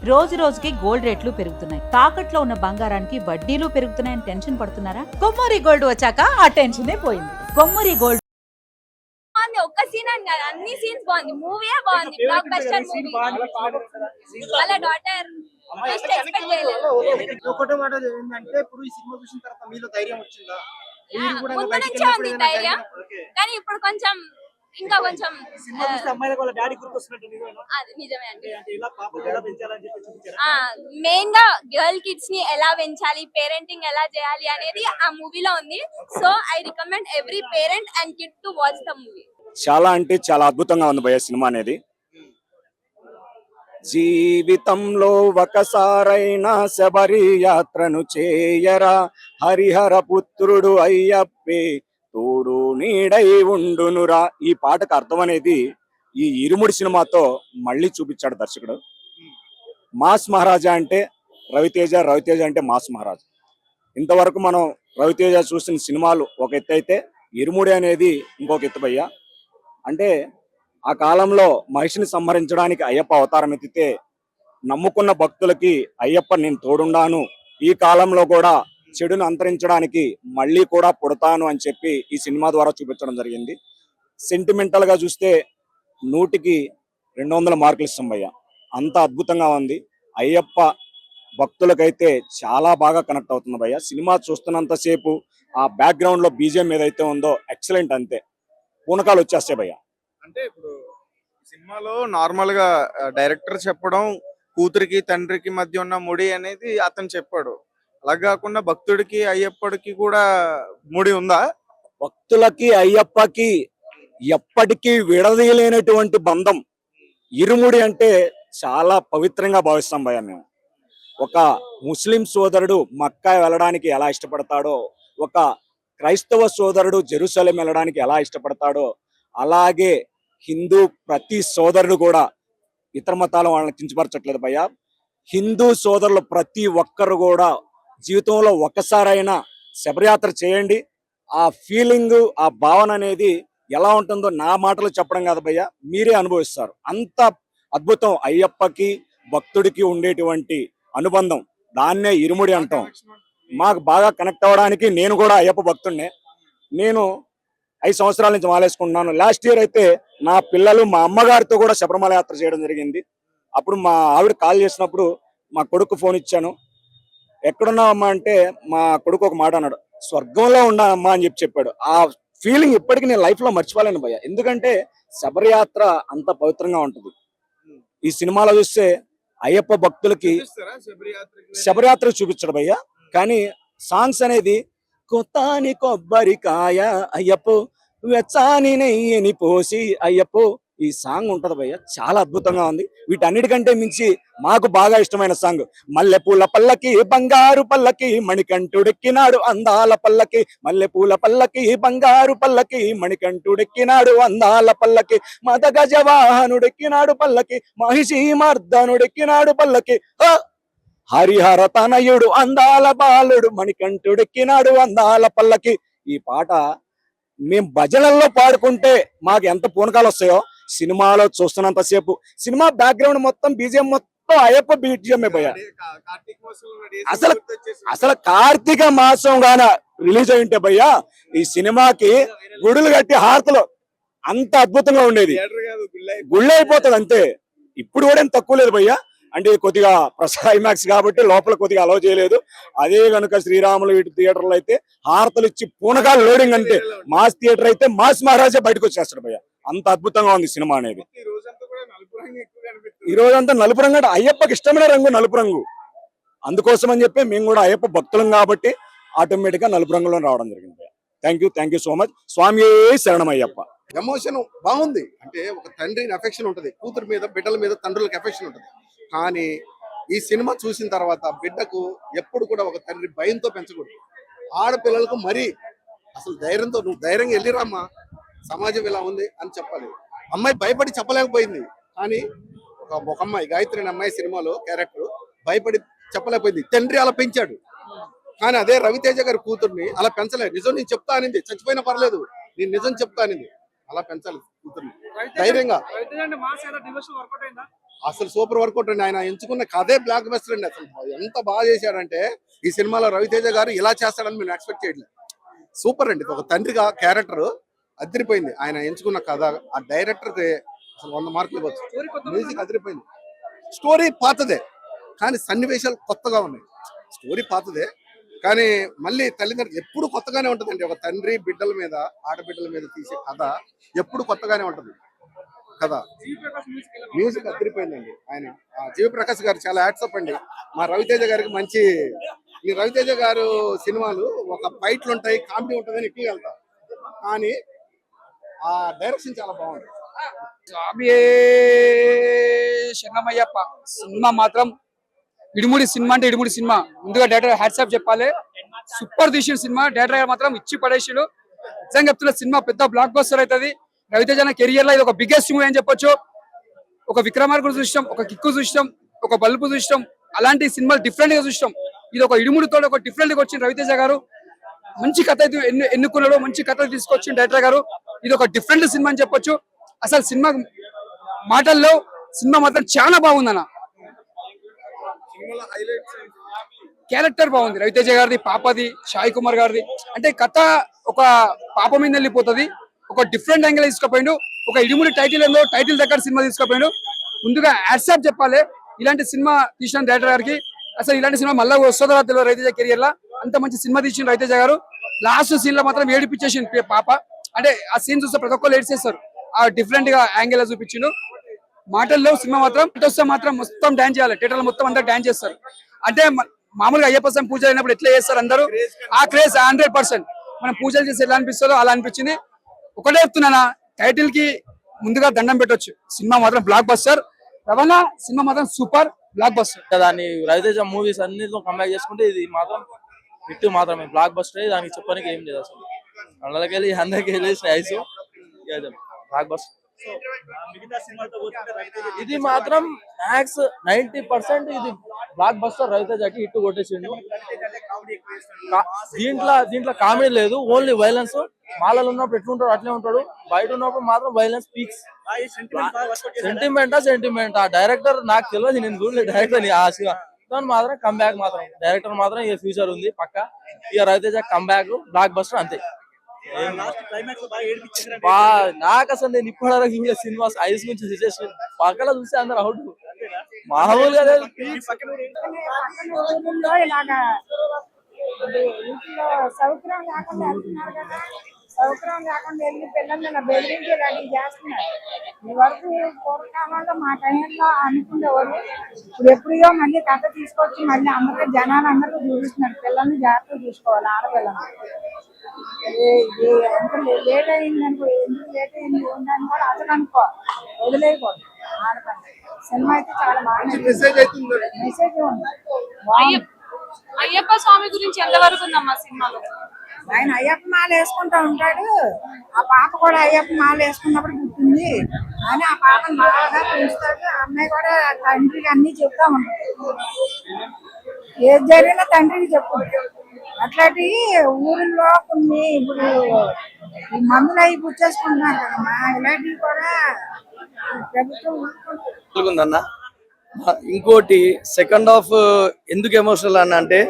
రోజు రోజుకి గోల్డ్ రేట్లు పెరుగుతున్నాయి. తాకట్లో ఉన్న బంగారానికి వడ్డీలు పెరుగుతున్నాయని టెన్షన్ పడుతున్నారా? కొమ్మూరి గోల్డ్ వచ్చాక ఆ టెన్షనే పోయింది. కొమ్మూరి గోల్డ్ ఒక్క సీన్ అని కాదు, అన్ని సీన్స్ బాగుంది. మూవీయే బాగుంది, బ్లాక్ బస్టర్ మూవీ. వాళ్ళ డాటర్ ఎక్స్పెక్ట్ చేయలేదు. ఒకటో మాట ఏంటంటే ఇప్పుడు ఈ సినిమా చూసిన తర్వాత మీలో ధైర్యం వచ్చిందా? ముందు నుంచే ఉంది ధైర్యం, కానీ ఇప్పుడు కొంచెం ఇంకా కొంచెం సినిమా చూస్తే అమ్మాయిలకు వాళ్ళ డాడీ గుర్తొస్తున్నట్టు నిజమేనా? అది నిజమే అండి. అంటే ఇలా పాపలు ఎలా పెంచాలని చెప్పి చూపించారు. మెయిన్ గా గర్ల్ కిడ్స్ ని ఎలా పెంచాలి, పేరెంటింగ్ ఎలా చేయాలి అనేది ఆ మూవీలో ఉంది. So I recommend every parent and kid to watch the movie. చాలా అంటే చాలా అద్భుతంగా ఉంది భయ్య సినిమా అనేది. జీవితంలో ఒకసారైనా శబరి యాత్రను చేయరా, హరిహర పుత్రుడు అయ్యప్పే తోడు నీడై ఉండునురా. ఈ పాటకు అర్థం అనేది ఈ ఇరుముడి సినిమాతో మళ్ళీ చూపించాడు దర్శకుడు. మాస్ మహారాజా అంటే రవితేజ, రవితేజ అంటే మాస్ మహారాజా. ఇంతవరకు మనం రవితేజ చూసిన సినిమాలు ఒక ఎత్తు అయితే ఇరుముడి అనేది ఇంకొక ఎత్తు భయ్య. అంటే ఆ కాలంలో మహిషిని సంహరించడానికి అయ్యప్ప అవతారం ఎత్తితే నమ్ముకున్న భక్తులకి అయ్యప్ప నేను తోడుండాను, ఈ కాలంలో కూడా చెడును అంతరించడానికి మళ్ళీ కూడా పుడతాను అని చెప్పి ఈ సినిమా ద్వారా చూపించడం జరిగింది. సెంటిమెంటల్ గా చూస్తే 100కి 200 మార్కులు ఇస్తాం భయ్య. అంత అద్భుతంగా ఉంది. అయ్యప్ప భక్తులకైతే చాలా బాగా కనెక్ట్ అవుతుంది భయ్య. సినిమా చూస్తున్నంతసేపు ఆ బ్యాక్గ్రౌండ్ లో బీజిఎం ఏదైతే ఉందో ఎక్సలెంట్, అంతే పూనకాలు వచ్చేస్తాయి భయ్య. అంటే ఇప్పుడు సినిమాలో నార్మల్ గా డైరెక్టర్ చెప్పడం కూతురికి తండ్రికి మధ్య ఉన్న ముడి అనేది అతను చెప్పాడు. అలా కాకుండా భక్తుడికి అయ్యప్పడికి కూడా ముడి ఉందా? భక్తులకి అయ్యప్పకి ఎప్పటికీ విడదీయలేనటువంటి బంధం ఇరుముడి అంటే చాలా పవిత్రంగా భావిస్తాం భయ్య మేము. ఒక ముస్లిం సోదరుడు మక్కా వెళ్ళడానికి ఎలా ఇష్టపడతాడో, ఒక క్రైస్తవ సోదరుడు జెరూసలేం వెళ్ళడానికి ఎలా ఇష్టపడతాడో, అలాగే హిందూ ప్రతి సోదరుడు కూడా, ఇతర మతాల వాళ్ళని కించపరచట్లేదు భయ్య, హిందూ సోదరులు ప్రతి ఒక్కరు కూడా జీవితంలో ఒక్కసారైనా శబరయాత్ర చేయండి. ఆ ఫీలింగ్, ఆ భావన అనేది ఎలా ఉంటుందో నా మాటలు చెప్పడం కాదు భయ్య, మీరే అనుభవిస్తారు. అంత అద్భుతం అయ్యప్పకి భక్తుడికి ఉండేటువంటి అనుబంధం, దాన్నే ఇరుముడి అంటాం. మాకు బాగా కనెక్ట్ అవ్వడానికి నేను కూడా అయ్యప్ప భక్తుడినే. నేను 5 సంవత్సరాల నుంచి మాలేసుకుంటున్నాను. లాస్ట్ ఇయర్ అయితే నా పిల్లలు మా అమ్మగారితో కూడా శబరిమల యాత్ర చేయడం జరిగింది. అప్పుడు మా ఆవిడ కాల్ చేసినప్పుడు మా కొడుకు ఫోన్ ఇచ్చాను. ఎక్కడున్నావమ్మా అంటే మా కొడుకు ఒక మాట అన్నాడు, స్వర్గంలో ఉన్నానమ్మా అని చెప్పాడు. ఆ ఫీలింగ్ ఇప్పటికీ నేను లైఫ్ లో మర్చిపోలేను భయ్య. ఎందుకంటే శబరయాత్ర అంత పవిత్రంగా ఉంటుంది. ఈ సినిమాలో చూస్తే అయ్యప్ప భక్తులకి శబరయాత్ర చూపించడు భయ్య, కానీ సాంగ్స్ అనేది కొత్తాని కొబ్బరికాయ అయ్యప్పో, వెచ్చాని నెయ్యిని పోసి అయ్యప్పో, ఈ సాంగ్ ఉంటది భయ్య, చాలా అద్భుతంగా ఉంది. వీటన్నిటికంటే మించి మాకు బాగా ఇష్టమైన సాంగ్ మల్లెపూల పల్లకి బంగారు పల్లకి మణికంఠుడెక్కినాడు అందాల పల్లకి, మల్లెపూల పల్లకి బంగారు పల్లకి మణికంఠుడెక్కినాడు అందాల పల్లకి, మద గజవాహనుడెక్కినాడు పల్లకి, మహిషి మర్దనుడెక్కినాడు పల్లకి, హరిహర తనయుడు అందాల బాలుడు మణికంఠుడెక్కినాడు అందాల పల్లకి. ఈ పాట మేము భజనల్లో పాడుకుంటే మాకు ఎంత పూనకాలు వస్తాయో, సినిమాలో చూస్తున్నంతసేపు సినిమా బ్యాక్గ్రౌండ్ మొత్తం బీజిఎం మొత్తం అయ్యప్ప బీజిఎం భయ్య. అసలు కార్తీక మాసం గాన రిలీజ్ అయి ఉంటే భయ్య ఈ సినిమాకి గుడులు కట్టి హారతలు అంత అద్భుతంగా ఉండేది. గుళ్ళు అయిపోతుంది అంతే. ఇప్పుడు కూడా ఏం తక్కువ లేదు భయ్య. అంటే కొద్దిగా ప్రసాద్ ఐమాక్స్ కాబట్టి లోపల కొద్దిగా అలౌ చేయలేదు. అదే కనుక శ్రీరాములు వీటి థియేటర్లో అయితే హారతలు ఇచ్చి పూనకాలు లోడింగ్, అంటే మాస్ థియేటర్ అయితే మాస్ మహారాజా బయటకు వచ్చేస్తాడు భయ్య. అంత అద్భుతంగా ఉంది సినిమా అనేది. ఈ రోజంతా నలుపు రంగు అంటే అయ్యప్పకి ఇష్టమైన రంగు నలుపు రంగు. అందుకోసం అని చెప్పి మేము కూడా అయ్యప్ప భక్తులం కాబట్టి ఆటోమేటిక్ గా నలుపు రంగులో రావడం జరిగింది. Thank you so much. Swami శరణమయ్యప్ప. ఎమోషన్ బాగుంది. అంటే ఒక తండ్రిని అఫెక్షన్ ఉంటుంది, కూతురు మీద బిడ్డల మీద తండ్రులకు అఫెక్షన్ ఉంటుంది. కానీ ఈ సినిమా చూసిన తర్వాత బిడ్డకు ఎప్పుడు కూడా ఒక తండ్రి భయంతో పెంచకూడదు. ఆడపిల్లలకు మరీ అసలు ధైర్యంతో, నువ్వు ధైర్యంగా వెళ్ళిరామ్మా, సమాజం ఇలా ఉంది అని చెప్పాలి. అమ్మాయి భయపడి చెప్పలేకపోయింది. కానీ ఒక అమ్మాయి గాయత్రి అనే అమ్మాయి సినిమాలో క్యారెక్టర్ భయపడి చెప్పలేకపోయింది. తండ్రి అలా పెంచాడు. కానీ అదే రవితేజ గారి కూతుర్ని అలా పెంచలేదు. నిజం నేను చెప్తా అనింది, చచ్చిపోయినా పర్లేదు నేను నిజం చెప్తా అనింది. అలా పెంచాలి కూతుర్ని ధైర్యంగా. అసలు సూపర్ వర్కౌట్ అండి. ఆయన ఎంచుకున్న కథే బ్లాక్ బస్టర్ అండి. అసలు ఎంత బాగా చేశాడంటే ఈ సినిమాలో రవితేజ గారు ఇలా చేస్తాడని మేము ఎక్స్పెక్ట్ చేయట్లేదు. సూపర్ అండి. ఒక తండ్రిగా క్యారెక్టర్ అదిరిపోయింది. ఆయన ఎంచుకున్న కథ, ఆ డైరెక్టర్ కి అసలు 100 మార్కులు ఇవ్వచ్చు. మ్యూజిక్ అదిరిపోయింది. స్టోరీ పాతదే కానీ సన్నివేశాలు కొత్తగా ఉన్నాయి. స్టోరీ పాతదే కానీ మళ్ళీ తల్లిదండ్రులు ఎప్పుడు కొత్తగానే ఉంటుందండి. ఒక తండ్రి బిడ్డల మీద, ఆడబిడ్డల మీద తీసే కథ ఎప్పుడు కొత్తగానే ఉంటుంది కదా. మ్యూజిక్ అదిరిపోయిందండి. ఆయన జీవప్రకాష్ గారు చాలా యాడ్సప్ అండి. మా రవితేజ గారికి మంచి, ఈ రవితేజ గారు సినిమాలు ఒక ఫైట్లు ఉంటాయి, కామెడీ ఉంటుందని ఎక్కువ వెళ్తారు కానీ ఆ డైరెక్షన్ చాలా బాగుంది. స్వామియే శరణమయ్యప్ప సినిమా మాత్రం ఇడుముడి సినిమా అంటే ఇడుముడి సినిమా. ముందుగా డైరెక్టర్ హ్యాట్సాప్ చెప్పాలి. సూపర్ తీసిన సినిమా. డైరెక్టర్ మాత్రం ఇచ్చి పడేసాడు. నిజంగా చెప్తున్న సినిమా పెద్ద బ్లాక్ బస్టర్ అవుతుంది. రవితేజ కెరియర్ లో ఇది ఒక బిగ్గెస్ట్ మూవీ అని చెప్పొచ్చు. ఒక విక్రమార్కుడు చూసినాం, ఒక కిక్కు చూసినాం, ఒక బల్బు చూసినాం. అలాంటి సినిమాలు డిఫరెంట్ గా చూసినాం. ఇది ఒక ఇడుముడితో ఒక డిఫరెంట్ గా వచ్చిన రవితేజ గారు మంచి కథ అయితే ఎన్నుకున్నాడు. మంచి కథ తీసుకొచ్చిన డైరెక్టర్ గారు. ఇది ఒక డిఫరెంట్ సినిమా అని చెప్పొచ్చు. అసలు సినిమా మాటల్లో సినిమా మాత్రం చాలా బాగుందన్న. క్యారెక్టర్ బాగుంది రవితేజ గారిది, పాపది, సాయి కుమార్ గారిది. అంటే కథ ఒక పాప మీద వెళ్ళిపోతుంది. ఒక డిఫరెంట్ యాంగిల్ తీసుకుపోయిండు. ఒక ఇడుముడి టైటిల్ ఏందో టైటిల్ దగ్గర సినిమా తీసుకుపోయిండు. ముందుగా యాడ్సాప్ చెప్పాలి ఇలాంటి సినిమా తీసిన డైరెక్టర్ గారికి. అసలు ఇలాంటి సినిమా మళ్ళీ వస్తుందో తెలియదు రవితేజ కెరియర్ లో. అంత మంచి సినిమా తీసిన రవితేజ గారు. లాస్ట్ సీన్ లో మాత్రం ఏడిపించేసింది పాప. అంటే ఆ సీన్ చూస్తే ప్రతి ఒక్కరు ఏడ్చేస్తారు. ఆ డిఫరెంట్ గా యాంగిల్ చూపించిండు. మాటల్లో సినిమా మాత్రం వస్తే మాత్రం మొత్తం డాన్స్ చేయాలి. థియేటర్ మొత్తం అందరు డాన్స్ చేస్తారు. అంటే మామూలుగా అయ్యప్ప స్వామి పూజ అయినప్పుడు ఎట్లా చేస్తారు అందరూ, ఆ క్రేజ్ 100%. మనం పూజలు చేసి ఎలా అనిపిస్తుందో అలా అనిపించింది. ఒకటే చెప్తున్నానా, టైటిల్ కి ముందుగా దండం పెట్టొచ్చు. సినిమా మాత్రం బ్లాక్ బస్టర్. రవాణా సినిమా మాత్రం సూపర్ బ్లాక్ బస్టర్. దాన్ని రవితేజ మూవీస్ అన్నిటితో కంపేర్ చేసుకుంటే ఇది మాత్రం హిట్ మాత్రమే, బ్లాక్ బస్టర్. దానికి చెప్పడానికి ఏం లేదు అసలు. అందరికెళ్ళి ఐసు బ్లాక్ బస్టర్. ఇది మాత్రం మ్యాక్స్ 90% ఇది బ్లాక్ బస్టర్. రవితేజకి హిట్ కొట్టేసిండు. దీంట్లో కామెడీ లేదు, ఓన్లీ వైలెన్స్. మాలలో ఉన్నప్పుడు ఎట్లుంటాడు అట్లే ఉంటాడు, బయట ఉన్నప్పుడు మాత్రం వైలెన్స్ పీక్స్. సెంటిమెంట్ ఆ డైరెక్టర్ నాకు తెలియదు, నేను చూడలేదు డైరెక్టర్ దాని మాత్రం కంబ్యాక్ మాత్రం. డైరెక్టర్ మాత్రం ఇక ఫ్యూచర్ ఉంది పక్క. ఇక రవితేజ కంబ్యాక్ బ్లాక్ బస్టర్ అంతే. నాకు అసలు నేను ఇప్పటివరకు చూసే సినిమా ఐస్ నుంచి సిచ్యువేషన్ పక్కన చూస్తే అందరు అవుట్ మామూలుగా సౌకర్యం లేకుండా వెళ్తున్నారు కదా. సౌకర్యం లేకుండా వెళ్ళి పిల్లల్ని బెదిరించి రెడీ చేస్తున్నారు. ఈ వరకు పూర్వకాలంలో మా టైంలో అనుకునేవారు. ఇప్పుడు ఎప్పుడో మళ్ళీ కథ తీసుకొచ్చి మళ్ళీ అందరికీ జనాలందరికీ చూపిస్తున్నారు. పిల్లల్ని జాగ్రత్తగా చూసుకోవాలి, ఆడపిల్లల్ని. ఎంత లేట్ అయిందనుకో, ఎందుకు లేట్ అయింది ఏంటని కూడా అసలు అనుకో, వదిలేయకూడదు. ఆడపిల్ల సినిమా అయితే చాలా బాగా మెసేజ్ ఉంది. అయ్యప్ప స్వామి గురించి ఎంతవరకు ఉందమ్మా సినిమాలో? ఆయన అయ్యప్ప మాల వేసుకుంటా ఉంటాడు. ఆ పాప కూడా అయ్యప్ప మాల వేసుకున్నప్పుడు పుట్టింది అని ఆ పాపను బాగా పెంచుతాడు. ఆ అమ్మాయి కూడా తండ్రికి అన్ని చెప్తా ఉంటాడు. ఏది జరిగినా తండ్రికి చెప్పుకుంటాడు. అట్లాంటి ఊరిలో కొన్ని ఇప్పుడు ఈ మందులు అవి పుచ్చేసుకుంటున్నారు కదమ్మా, ఇలాంటివి కూడా ప్రభుత్వం. అన్న ఇంకోటి సెకండ్ హాఫ్ ఎందుకు ఎమోషనల్ అన్న అంటే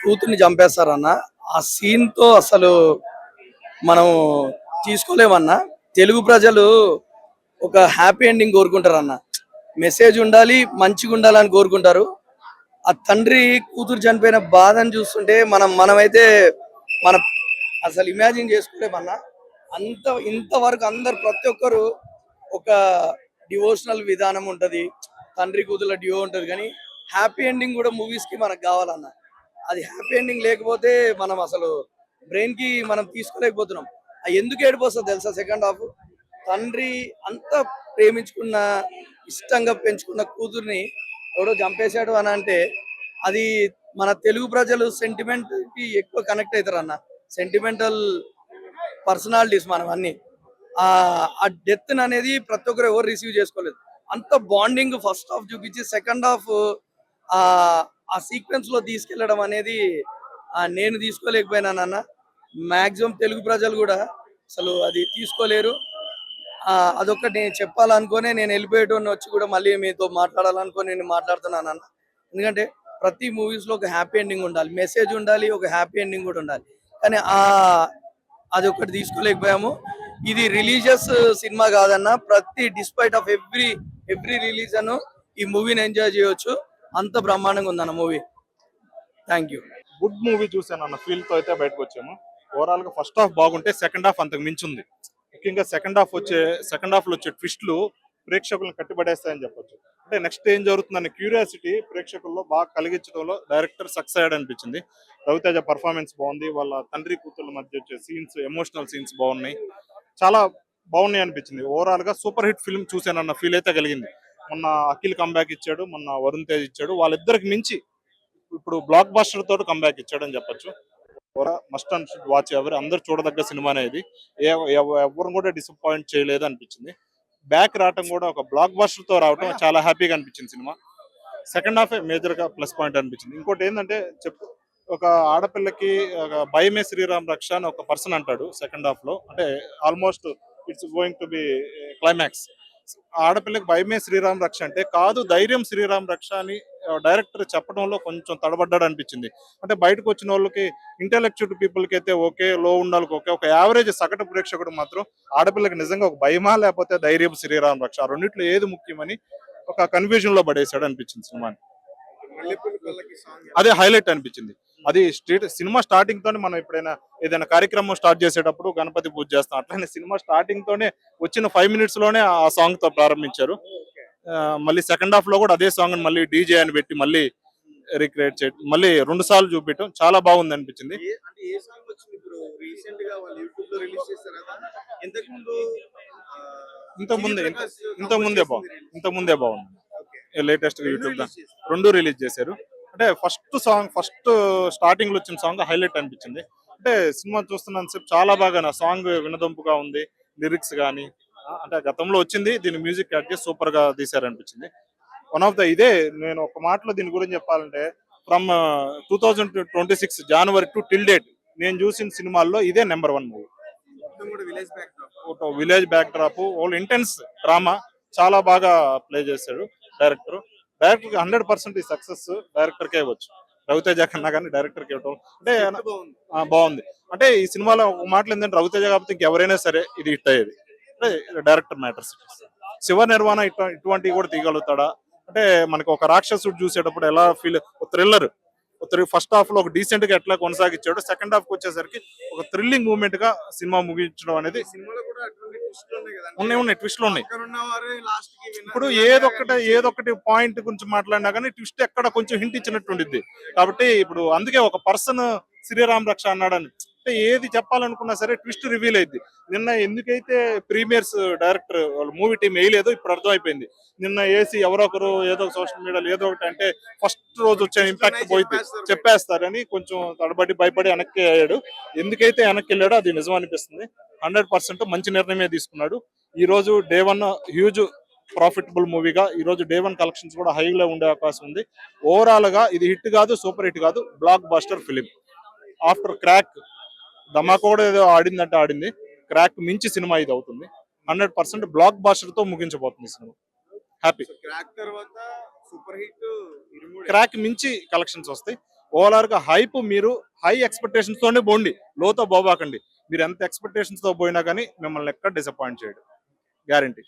కూతుర్ని చంపేస్తారన్న. ఆ సీన్ తో అసలు మనం తీసుకోలేమన్నా. తెలుగు ప్రజలు ఒక హ్యాపీ ఎండింగ్ కోరుకుంటారు అన్న. మెసేజ్ ఉండాలి, మంచిగా ఉండాలని కోరుకుంటారు. ఆ తండ్రి కూతురు చనిపోయిన బాధను చూస్తుంటే మనమైతే మన అసలు ఇమాజిన్ చేసుకోలేమన్నా. ఇంతవరకు అందరు ప్రతి ఒక్కరు ఒక డివోషనల్ విధానం ఉంటది, తండ్రి కూతుర్ల డివో ఉంటది. కానీ హ్యాపీ ఎండింగ్ కూడా మూవీస్ కి మనకు కావాలన్న. అది హ్యాపీ ఎండింగ్ లేకపోతే మనం అసలు బ్రెయిన్ కి మనం తీసుకోలేకపోతున్నాం. ఎందుకు ఏడిపోస్తుంది తెలుసా? సెకండ్ హాఫ్ తండ్రి అంత ప్రేమించుకున్న, ఇష్టంగా పెంచుకున్న కూతుర్ని ఎవడో చంపేశాడు అని అంటే అది మన తెలుగు ప్రజలు సెంటిమెంట్ కి ఎక్కువ కనెక్ట్ అవుతారు అన్న. సెంటిమెంటల్ పర్సనాలిటీస్ మనం అన్ని. ఆ డెత్ అనేది ప్రతి ఒక్కరు ఎవరు రిసీవ్ చేసుకోలేదు. అంత బాండింగ్ ఫస్ట్ హాఫ్ చూపించి సెకండ్ హాఫ్ ఆ సీక్వెన్స్ లో తీసుకెళ్లడం అనేది నేను తీసుకోలేకపోయినానన్న. మాక్సిమం తెలుగు ప్రజలు కూడా అసలు అది తీసుకోలేరు. అదొక్కటి నేను చెప్పాలనుకునే నేను వెళ్ళిపోయేటోని వచ్చి కూడా మళ్ళీ మీతో మాట్లాడాలనుకొని నేను మాట్లాడుతున్నాను అన్న. ఎందుకంటే ప్రతి మూవీస్ లో ఒక హ్యాపీ ఎండింగ్ ఉండాలి, మెసేజ్ ఉండాలి, ఒక హ్యాపీ ఎండింగ్ కూడా ఉండాలి. కానీ అది ఒకటి తీసుకోలేకపోయాము. ఇది రిలీజియస్ సినిమా కాదన్న, ప్రతి డిస్పైట్ ఆఫ్ ఎవ్రీ రిలీజన్ ఈ మూవీని ఎంజాయ్ చేయొచ్చు. అంత బ్రహ్మాండంగా ఉందన్న movie. Thank you. Good movie చూసాను అన్న ఫీల్ తో అయితే బయటకు వచ్చాము. ఓవరాల్ గా ఫస్ట్ హాఫ్ బాగుంటే సెకండ్ హాఫ్ అంతకు మించింది. ముఖ్యంగా సెకండ్ హాఫ్ లో వచ్చే ట్విస్టులు ప్రేక్షకులను కట్టిపడేస్తాయని చెప్పొచ్చు. అంటే నెక్స్ట్ ఏం జరుగుతుందనే క్యూరియాసిటీ ప్రేక్షకుల్లో బాగా కలిగించడంలో డైరెక్టర్ సక్సెస్ అయ్యాడు అనిపించింది. రవితేజ పర్ఫార్మెన్స్ బాగుంది, వాళ్ళ తండ్రి కూతుర్ల మధ్య వచ్చే సీన్స్, ఎమోషనల్ సీన్స్ బాగున్నాయి, చాలా బాగున్నాయి అనిపించింది. ఓవరాల్ గా సూపర్ హిట్ ఫిల్మ్ చూసానన్న ఫీల్ అయితే కలిగింది. మొన్న అఖిల్ కంబ్యాక్ ఇచ్చాడు, మొన్న వరుణ్ తేజ్ ఇచ్చాడు, వాళ్ళిద్దరికి మించి ఇప్పుడు బ్లాక్ బస్టర్ తోటి కంబ్యాక్ ఇచ్చాడు అని చెప్పొచ్చు. మస్ట్ అండ్ షుడ్ వాచ్, అందరు చూడదగ్గ సినిమానే ఇది. ఎవరు కూడా డిసప్పాయింట్ చేయలేదు అనిపించింది. బ్యాక్ రావటం కూడా ఒక బ్లాక్ బస్టర్ తో రావటం చాలా హ్యాపీగా అనిపించింది సినిమా. సెకండ్ హాఫ్ మేజర్ గా ప్లస్ పాయింట్ అనిపించింది. ఇంకోటి ఏంటంటే ఒక ఆడపిల్లకి ఒక భయమే శ్రీరామ్ రక్ష అని ఒక పర్సన్ అంటాడు సెకండ్ హాఫ్ లో. అంటే almost it's going to be climax. ఆడపిల్లకి భయమే శ్రీరామ్ రక్ష అంటే కాదు, ధైర్యం శ్రీరామ్ రక్ష అని డైరెక్టర్ చెప్పడంలో కొంచెం తడబడ్డాడు అనిపించింది. అంటే బయటకు వచ్చిన వాళ్ళకి, ఇంటెలెక్చువల్ పీపుల్ కి అయితే ఓకే, లో ఉన్న వాళ్ళకి ఓకే, ఒక యావరేజ్ సగటు ప్రేక్షకుడు మాత్రం ఆడపిల్లకి నిజంగా ఒక భయమా లేకపోతే ధైర్యం శ్రీరామ్ రక్ష, ఆ రెండిట్లో ఏది ముఖ్యమని ఒక కన్ఫ్యూజన్ లో పడేశాడు అనిపించింది సినిమాని. అదే హైలైట్ అనిపించింది. అది సినిమా స్టార్టింగ్ తోనే మనం ఎప్పుడైనా ఏదైనా కార్యక్రమం స్టార్ట్ చేసేటప్పుడు గణపతి పూజ చేస్తాం, అట్లనే సినిమా స్టార్టింగ్ తోనే వచ్చిన 5 minutes లోనే ఆ సాంగ్ తో ప్రారంభించారు. మళ్ళీ సెకండ్ హాఫ్ లో కూడా అదే సాంగ్ మళ్ళీ డీజే అని పెట్టి మళ్ళీ రీక్రియేట్ చేయడం, మళ్ళీ 2 సార్లు చూపించడం చాలా బాగుంది అనిపించింది. ఇంతకుముందే బాగుంది. లేటెస్ట్ యూట్యూబ్ 2 రిలీజ్ చేశారు. అంటే ఫస్ట్ స్టార్టింగ్ లో వచ్చిన సాంగ్ హైలైట్ అనిపించింది. అంటే సినిమా చూస్తున్నంత సేపు చాలా బాగా సాంగ్ వినదొంపుగా ఉంది, లిరిక్స్ కానీ. అంటే గతంలో వచ్చింది, దీని మ్యూజిక్ యాడ్ చేసి సూపర్ గా తీశారనిపించింది. వన్ ఆఫ్ ద ఇదే నేను ఒక మాటలో దీని గురించి చెప్పాలంటే, from 2026 January to till date నేను చూసిన సినిమాల్లో ఇదే number 1 movie. Village back drop, intense drama చాలా బాగా ప్లే చేశాడు డైరెక్టర్. 100% ఈ సక్సెస్ డైరెక్టర్ కే ఇవ్వచ్చు. రవితేజ కన్నా కానీ డైరెక్టర్ కి ఇవ్వటం అంటే బాగుంది. అంటే ఈ సినిమాలో ఒక మాటలు ఏంటంటే, రవితేజ కాకపోతే ఇంకెవరైనా సరే ఇది హిట్ అయ్యేది. అంటే డైరెక్టర్ మ్యాటర్స్. శివ నిర్వాణ ఇటువంటివి కూడా తీయగలుగుతాడా అంటే, మనకి ఒక రాక్షసుడు చూసేటప్పుడు ఎలా ఫీల్, థ్రిల్లర్ ఫస్ట్ హాఫ్ లో ఒక డీసెంట్ గా ఎట్లా కొనసాగించాడు, సెకండ్ హాఫ్ కి వచ్చేసరికి ఒక థ్రిల్లింగ్ మూమెంట్ గా సినిమా ముగించడం అనేది. ఉన్నాయి ట్విస్ట్లు ఉన్నాయి. ఇప్పుడు ఏదొకటి పాయింట్ గురించి మాట్లాడినా కానీ ట్విస్ట్ ఎక్కడ కొంచెం హింట్ ఇచ్చినట్టు ఉండిద్ది. కాబట్టి ఇప్పుడు అందుకే ఒక పర్సన్ శ్రీరామ్ రక్ష అన్నాడని అంటే ఏది చెప్పాలనుకున్నా సరే ట్విస్ట్ రివీల్ అయింది. నిన్న ఎందుకైతే ప్రీమియర్స్ డైరెక్టర్ వాళ్ళ మూవీ టీం వేయలేదో ఇప్పుడు అర్థమైపోయింది. నిన్న ఏసీ ఎవరో ఒకరు ఏదో సోషల్ మీడియాలో ఏదో ఒకటి అంటే ఫస్ట్ రోజు వచ్చే ఇంపాక్ట్ పోయింది చెప్పేస్తారని కొంచెం తడబడి భయపడి వెనక్కి అయ్యాడు. ఎందుకైతే వెనక్కి వెళ్ళాడో అది నిజం అనిపిస్తుంది. 100% మంచి నిర్ణయమే తీసుకున్నాడు. ఈ రోజు డే 1 హ్యూజ్ ప్రాఫిటబుల్ మూవీగా ఈ రోజు డే 1 కలెక్షన్స్ కూడా హైలో ఉండే అవకాశం ఉంది. ఓవరాల్ గా ఇది హిట్ కాదు, సూపర్ హిట్ కాదు, blockbuster film. After Krack Dhamaka కూడా ఏదో ఆడిందంటే ఆడింది, క్రాక్ మించి సినిమా ఇది అవుతుంది. 100% బ్లాక్ బస్టర్ తో ముగించబోతుంది సినిమా. హ్యాపీ. క్రాక్ మించి కలెక్షన్స్ వస్తాయి. ఓవరాల్ గా హైప్, మీరు హై ఎక్స్పెక్టేషన్స్ తోనే పోండి, లోతో పోబాకండి. మీరు ఎంత ఎక్స్పెక్టేషన్స్ తో పోయినా కానీ మిమ్మల్ని ఎక్కడ డిసప్పాయింట్ చేయడు, గ్యారంటీ.